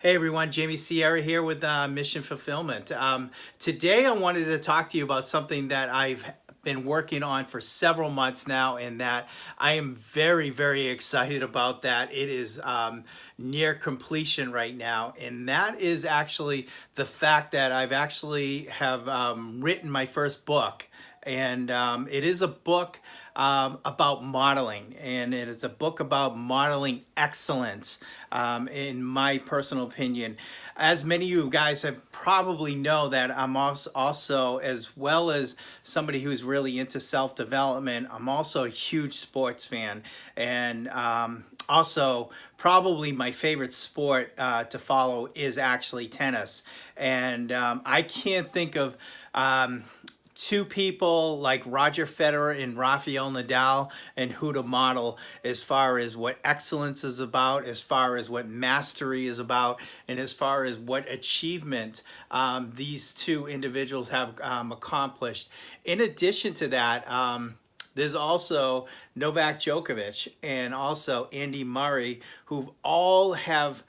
Hey everyone, Jamie Sierra here with Mission Fulfillment. Today I wanted to talk to you about something that I've been working on for several months now, and that I am very, very excited about. That it is near completion right now, and that is actually the fact that I've actually have written my first book. And it is a book about modeling, and it is a book about modeling excellence, in my personal opinion. As many of you guys have probably know, that I'm also, as well as somebody who's really into self-development, I'm also a huge sports fan, and also probably my favorite sport to follow is actually tennis. And I can't think of two people like Roger Federer and Rafael Nadal and who to model as far as what excellence is about, as far as what mastery is about, and as far as what achievement these two individuals have accomplished. In addition to that, there's also Novak Djokovic and also Andy Murray, who all have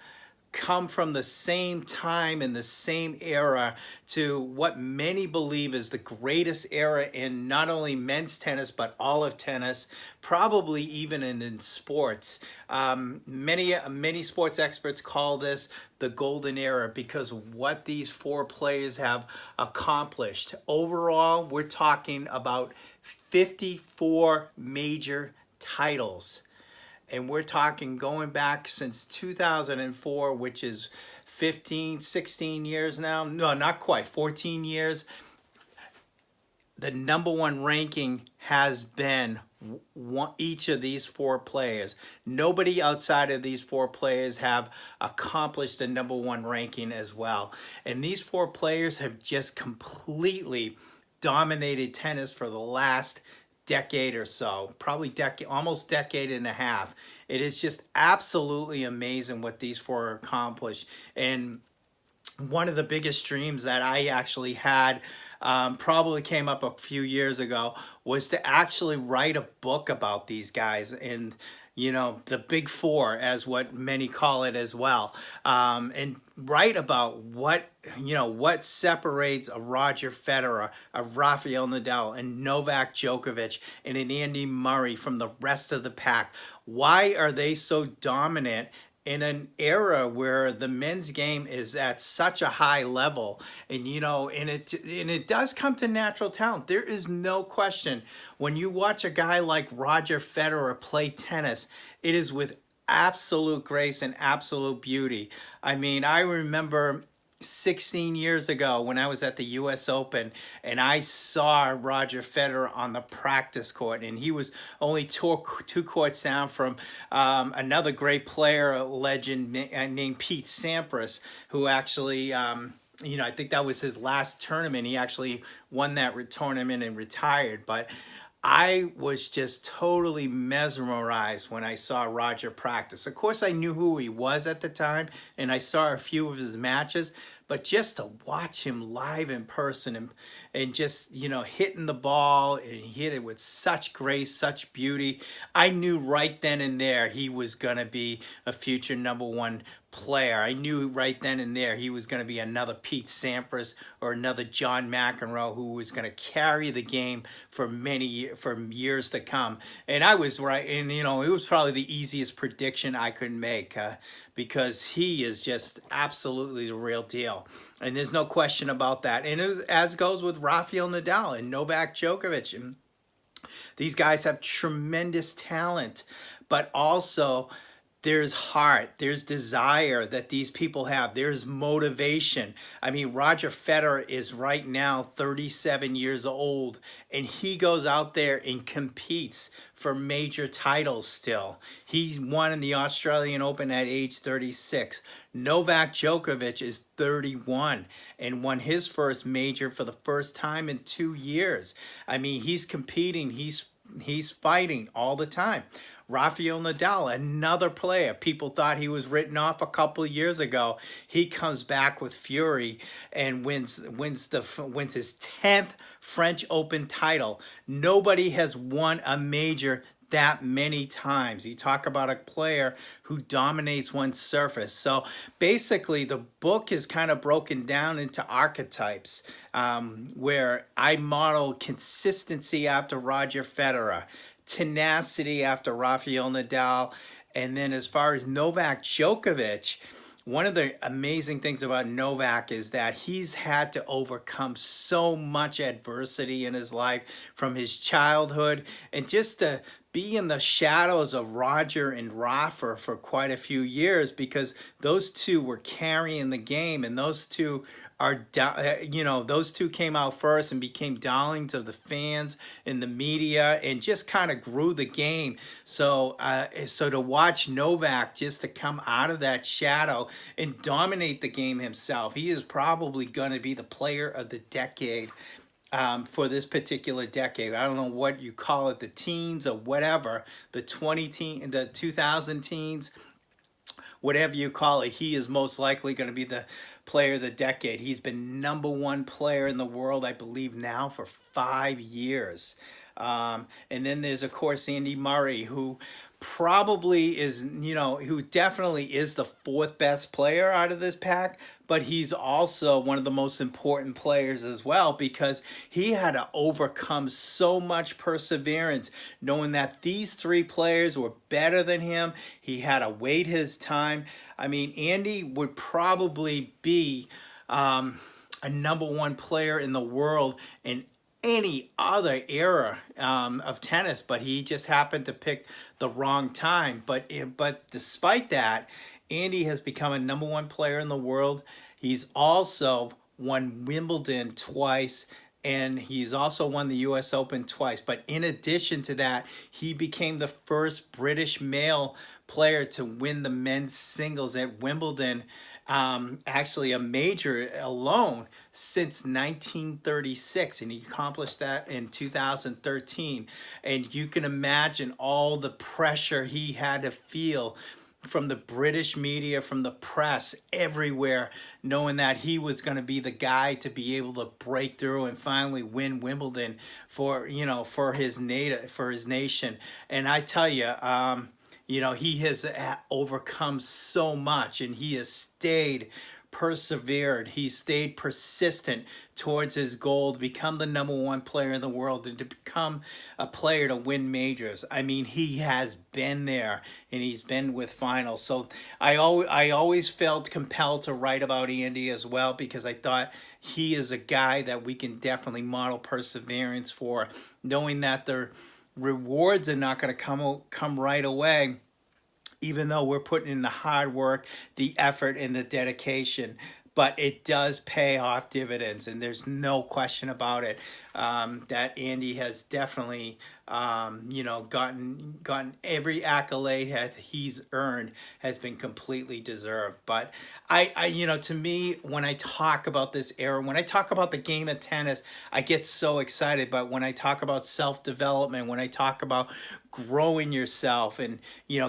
come from the same time and the same era to what many believe is the greatest era in not only men's tennis but all of tennis, probably even in sports. Many sports experts call this the golden era because of what these four players have accomplished. Overall, we're talking about 54 major titles, and we're talking going back since 2004, which is 15, 16 years now. No, not quite, 14 years. The number one ranking has been each of these four players. Nobody outside of these four players have accomplished the number one ranking as well. And these four players have just completely dominated tennis for the last decade or so, probably almost decade and a half. It is just absolutely amazing what these four accomplished. And one of the biggest dreams that I actually had, probably came up a few years ago, was to actually write a book about these guys, and the big four, as what many call it as well, and write about what separates a Roger Federer, a Rafael Nadal, and Novak Djokovic, and an Andy Murray from the rest of the pack. Why are they so dominant in an era where the men's game is at such a high level? And it does come to natural talent. There is no question. When you watch a guy like Roger Federer play tennis, it is with absolute grace and absolute beauty. I mean, I remember 16 years ago when I was at the US Open, and I saw Roger Federer on the practice court, and he was only two courts down from another great player, a legend named Pete Sampras, who actually I think that was his last tournament. He actually won that tournament and retired. But I was just totally mesmerized when I saw Roger practice. Of course, I knew who he was at the time, and I saw a few of his matches, but just to watch him live in person, and just, hitting the ball, and he hit it with such grace, such beauty, I knew right then and there he was going to be a future number one player. I knew right then and there he was going to be another Pete Sampras or another John McEnroe, who was going to carry the game for years to come. And I was right, and it was probably the easiest prediction I could make, because he is just absolutely the real deal. And there's no question about that. And as goes with Rafael Nadal and Novak Djokovic. And these guys have tremendous talent, but also there's heart, there's desire that these people have, there's motivation. I mean, Roger Federer is right now 37 years old, and he goes out there and competes for major titles still. He won in the Australian Open at age 36. Novak Djokovic is 31 and won his first major for the first time in 2 years. I mean, he's competing, he's fighting all the time. Rafael Nadal, another player. People thought he was written off a couple of years ago. He comes back with fury and wins his 10th French Open title. Nobody has won a major that many times. You talk about a player who dominates one surface. So basically, the book is kind of broken down into archetypes, where I model consistency after Roger Federer, tenacity after Rafael Nadal, and then as far as Novak Djokovic, one of the amazing things about Novak is that he's had to overcome so much adversity in his life from his childhood, and just to be in the shadows of Roger and Rafa for quite a few years, because those two were carrying the game, and those two are, those two came out first and became darlings of the fans and the media, and just kind of grew the game. So so to watch Novak just to come out of that shadow and dominate the game himself, he is probably going to be the player of the decade, for this particular decade. I don't know what you call it, the teens or whatever, the 2000 teens, whatever you call it. He is most likely going to be the player of the decade. He's been #1 player in the world, I believe, now for 5 years. And then there's, of course, Andy Murray, who probably is, who definitely is the 4th best player out of this pack, but he's also one of the most important players as well, because he had to overcome so much perseverance, knowing that these 3 players were better than him. He had to wait his time. I mean, Andy would probably be a #1 player in the world in any other era of tennis, but he just happened to pick the wrong time. But despite that, Andy has become a #1 player in the world. He's also won Wimbledon twice, and he's also won the US Open twice. But in addition to that, he became the first British male player to win the men's singles at Wimbledon, actually a major alone, since 1936, and he accomplished that in 2013. And you can imagine all the pressure he had to feel from the British media, from the press, everywhere, knowing that he was going to be the guy to be able to break through and finally win Wimbledon for his nation. And I tell you, he has overcome so much, and he has persevered. He stayed persistent towards his goal to become the #1 player in the world and to become a player to win majors. I mean, he has been there, and he's been with finals. So I always felt compelled to write about Andy as well, because I thought he is a guy that we can definitely model perseverance for, knowing that the rewards are not going to come right away, even though we're putting in the hard work, the effort, and the dedication. But it does pay off dividends, and there's no question about it, that Andy has definitely, gotten every accolade that he's earned has been completely deserved. But to me, when I talk about this era, when I talk about the game of tennis, I get so excited. But when I talk about self-development, when I talk about growing yourself and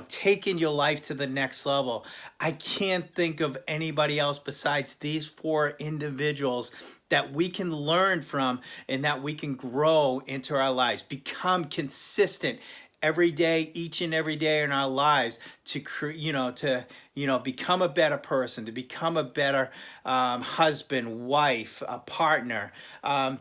taking your life to the next level, I can't think of anybody else besides these 4 individuals that we can learn from, and that we can grow into our lives, become consistent every day, each and every day in our lives, to become a better person, to become a better husband, wife, a partner,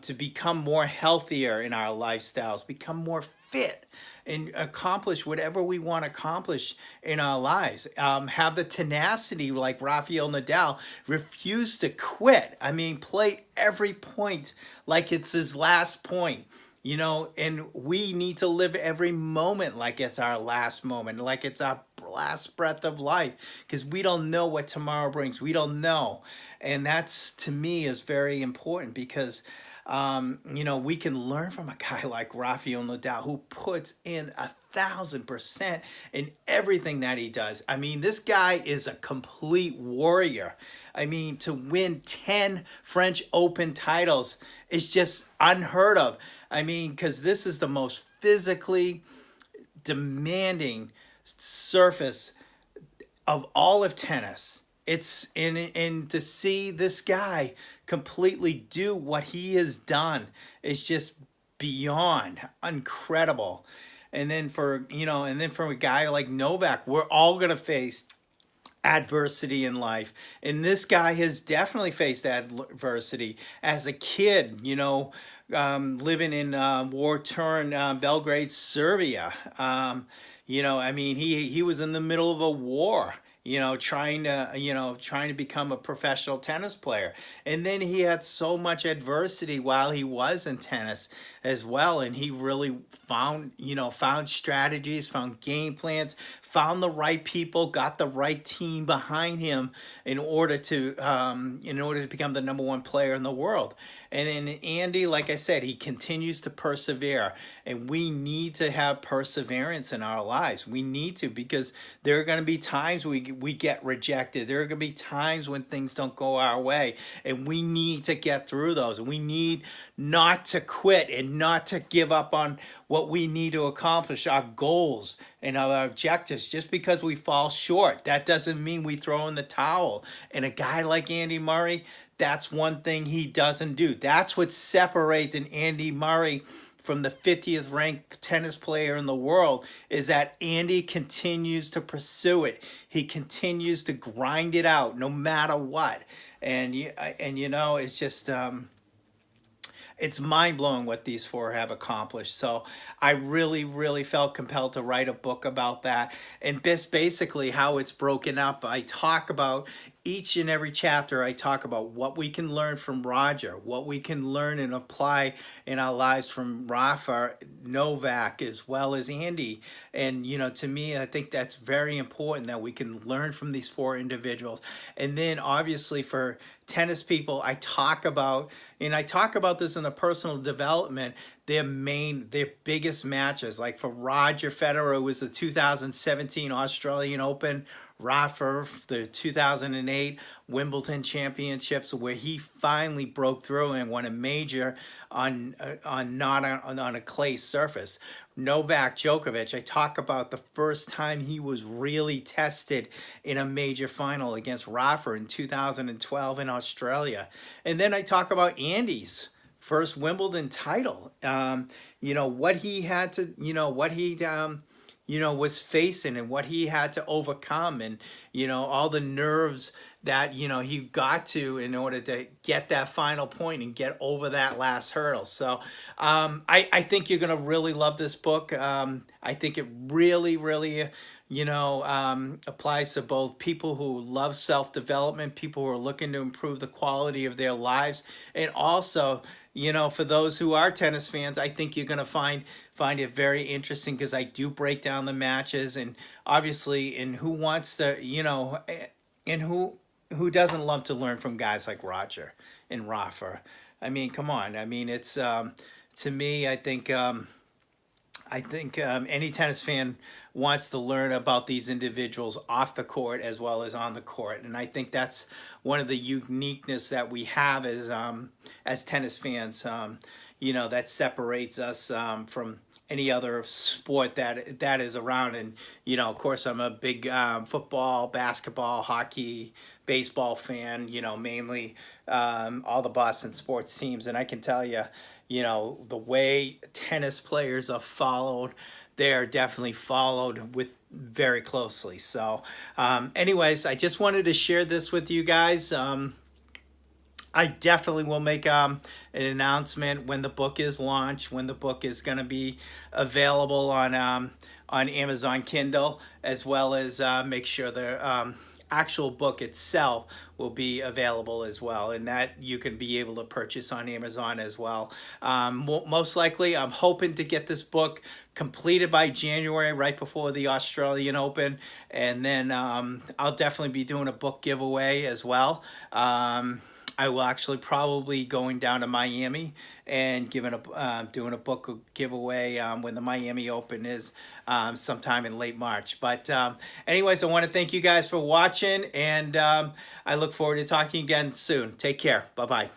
to become more healthier in our lifestyles, become more fit, and accomplish whatever we want to accomplish in our lives. Have the tenacity like Rafael Nadal, refuse to quit. I mean, play every point like it's his last point. And we need to live every moment like it's our last moment, like it's our last breath of life, because we don't know what tomorrow brings. We don't know. And that's, to me, is very important, because we can learn from a guy like Rafael Nadal, who puts in 1,000% in everything that he does. I mean, this guy is a complete warrior. I mean, to win 10 French Open titles is just unheard of. I mean, because this is the most physically demanding surface of all of tennis. It's and to see this guy completely do what he has done is just beyond incredible. And then for a guy like Novak, we're all going to face adversity in life. And this guy has definitely faced adversity as a kid, living in war-torn Belgrade, Serbia. I mean, he was in the middle of a war. Trying to become a professional tennis player. And then he had so much adversity while he was in tennis as well. And he really found strategies, found game plans, found the right people, got the right team behind him in order to become the number one player in the world. And then Andy, like I said, he continues to persevere, and we need to have perseverance in our lives. We need to, because there are going to be times we get rejected. There are going to be times when things don't go our way, and we need to get through those. And we need not to quit and not to give up on what we need to accomplish, our goals and our objectives. Just because we fall short, that doesn't mean we throw in the towel. And a guy like Andy Murray, that's one thing he doesn't do. That's what separates an Andy Murray from the 50th ranked tennis player in the world, is that Andy continues to pursue it. He continues to grind it out no matter what. And it's just it's mind-blowing what these four have accomplished. So I really, really felt compelled to write a book about that. And basically how it's broken up, I talk about each and every chapter. I talk about what we can learn from Roger, what we can learn and apply in our lives from Rafa, Novak, as well as Andy. And, to me, I think that's very important, that we can learn from these four individuals. And then obviously for tennis people, I talk about this in the personal development, their biggest matches. Like for Roger Federer, it was the 2017 Australian Open. Rafa, the 2008 Wimbledon Championships, where he finally broke through and won a major on a clay surface. Novak Djokovic, I talk about the first time he was really tested in a major final against Rafa in 2012 in Australia. And then I talk about Andy's first Wimbledon title. What he had to, what he was facing and what he had to overcome, and, all the nerves that, he got to in order to get that final point and get over that last hurdle. So I think you're going to really love this book. I think it really, really, applies to both people who love self-development, people who are looking to improve the quality of their lives, and also, for those who are tennis fans, I think you're going to find it very interesting, because I do break down the matches, and obviously, and who wants to, and who doesn't love to learn from guys like Roger and Rafa? I mean, come on. I mean, it's to me, I think any tennis fan wants to learn about these individuals off the court as well as on the court. And I think that's one of the uniqueness that we have as tennis fans, that separates us from any other sport that is around. And, of course, I'm a big football, basketball, hockey, baseball fan, mainly all the Boston sports teams. And I can tell you, the way tennis players are followed, they are definitely followed with very closely. So anyways, I just wanted to share this with you guys. I definitely will make an announcement when the book is launched, when the book is going to be available on Amazon Kindle, as well as make sure the actual book itself will be available as well, and that you can be able to purchase on Amazon as well. Most likely, I'm hoping to get this book completed by January, right before the Australian Open, and then I'll definitely be doing a book giveaway as well. I will actually probably going down to Miami and doing a book giveaway when the Miami Open is sometime in late March. But anyways, I want to thank you guys for watching, and I look forward to talking again soon. Take care. Bye-bye.